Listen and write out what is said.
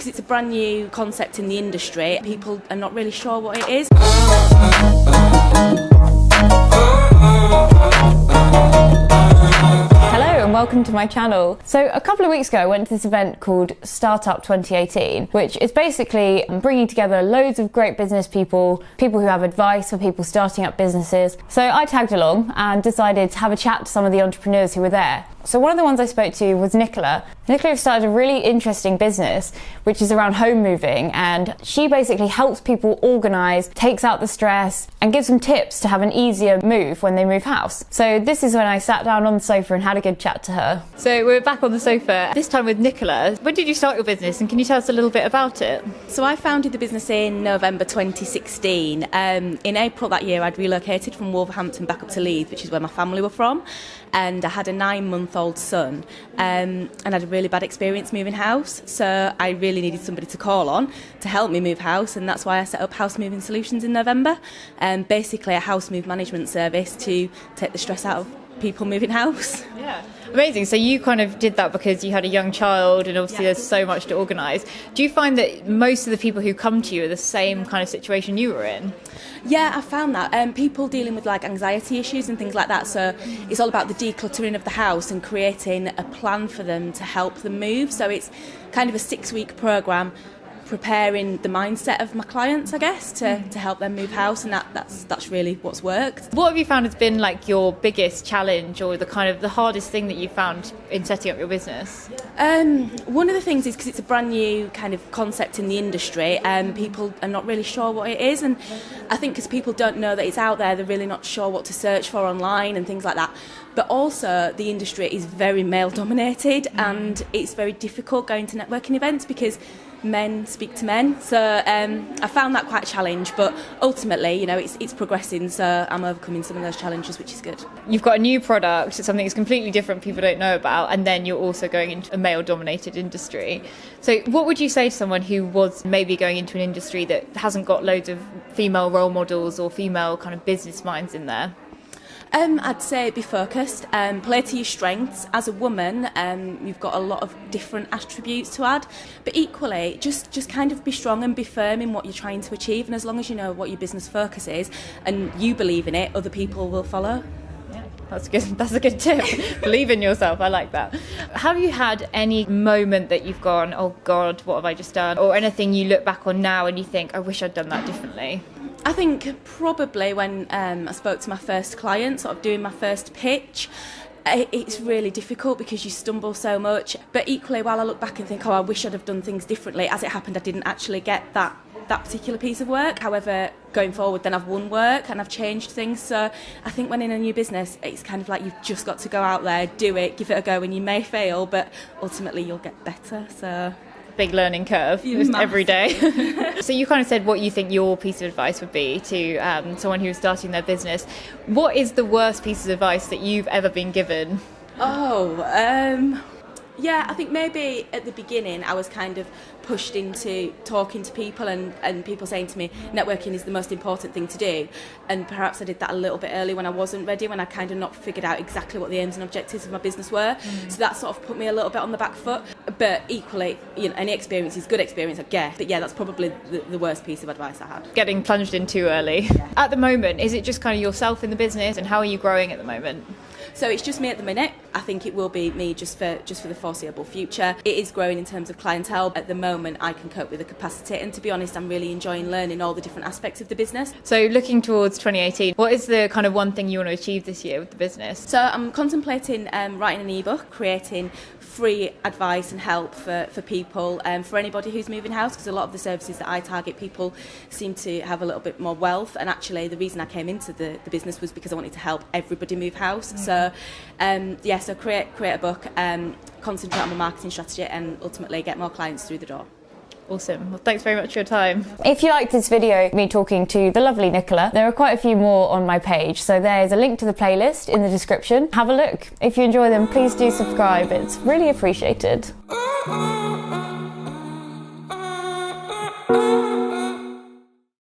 because it's a brand new concept in the industry. People are not really sure what it is. Hello and welcome to my channel. So a couple of weeks ago I went to this event called Startup 2018, which is basically bringing together loads of great business people who have advice for people starting up businesses. So I tagged along and decided to have a chat to some of the entrepreneurs who were there. So one of the ones I spoke to was Nicola. Nicola started a really interesting business which is around home moving, and she basically helps people organise, takes out the stress and gives them tips to have an easier move when they move house. So this is when I sat down on the sofa and had a good chat to her. So we're back on the sofa, this time with Nicola. When did you start your business and can you tell us a little bit about it? So I founded the business in November 2016. In April that year I'd relocated from Wolverhampton back up to Leeds, which is where my family were from, and I had a 9-month-old son and had a really bad experience moving house, so I really needed somebody to call on to help me move house, and that's why I set up House Moving Solutions in November, basically a house move management service to take the stress out of people moving house. Yeah, amazing. So you kind of did that because you had a young child and obviously there's so much to organise. Do you find that most of the people who come to you are the same kind of situation you were in? Yeah, I found that. People dealing with like anxiety issues and things like that, so it's all about the decluttering of the house and creating a plan for them to help them move. So it's kind of a 6-week programme preparing the mindset of my clients, I guess, to help them move house, and that's really what's worked. What have you found has been like your biggest challenge or the kind of the hardest thing that you found in setting up your business? One of the things is because it's a brand new kind of concept in the industry, people are not really sure what it is, and I think because people don't know that it's out there, they're really not sure what to search for online and things like that. But also the industry is very male dominated, and it's very difficult going to networking events because men speak to men, so I found that quite a challenge, but ultimately, you know, it's progressing, so I'm overcoming some of those challenges, which is good. You've got a new product, it's something that's completely different, people don't know about, and then you're also going into a male-dominated industry. So what would you say to someone who was maybe going into an industry that hasn't got loads of female role models or female kind of business minds in there? I'd say be focused, play to your strengths. As a woman, you've got a lot of different attributes to add, but equally just kind of be strong and be firm in what you're trying to achieve, and as long as you know what your business focus is and you believe in it, other people will follow. Yeah, that's good. That's a good tip. Believe in yourself. I like that. Have you had any moment that you've gone, oh God, what have I just done? Or anything you look back on now and you think, I wish I'd done that differently? I think probably when I spoke to my first client, sort of doing my first pitch, it's really difficult because you stumble so much. But equally, while I look back and think, oh, I wish I'd have done things differently, as it happened, I didn't actually get that particular piece of work. However, going forward, then I've won work and I've changed things. So I think when in a new business, it's kind of like you've just got to go out there, do it, give it a go, and you may fail, but ultimately you'll get better. So big learning curve just every day. So you kind of said what you think your piece of advice would be to someone who's starting their business. What is the worst piece of advice that you've ever been given? Yeah, I think maybe at the beginning I was kind of pushed into talking to people and people saying to me networking is the most important thing to do, and perhaps I did that a little bit early when I wasn't ready, when I kind of not figured out exactly what the aims and objectives of my business were. So that sort of put me a little bit on the back foot, but equally, you know, any experience is good experience, I guess. But yeah, that's probably the worst piece of advice I had. Getting plunged in too early. Yeah. At the moment, is it just kind of yourself in the business, and how are you growing at the moment? So it's just me at the minute. I think it will be me just for the foreseeable future. It is growing in terms of clientele. At the moment, I can cope with the capacity, and to be honest, I'm really enjoying learning all the different aspects of the business. So looking towards 2018, what is the kind of one thing you want to achieve this year with the business? So I'm contemplating writing an ebook, creating free advice and help for people, for anybody who's moving house, because a lot of the services that I target, people seem to have a little bit more wealth, and actually the reason I came into the business was because I wanted to help everybody move house. So so create a book, concentrate on my marketing strategy, and ultimately get more clients through the door. Awesome. Well, thanks very much for your time. If you liked this video, me talking to the lovely Nicola, there are quite a few more on my page, so there's a link to the playlist in the description. Have a look. If you enjoy them, please do subscribe. It's really appreciated.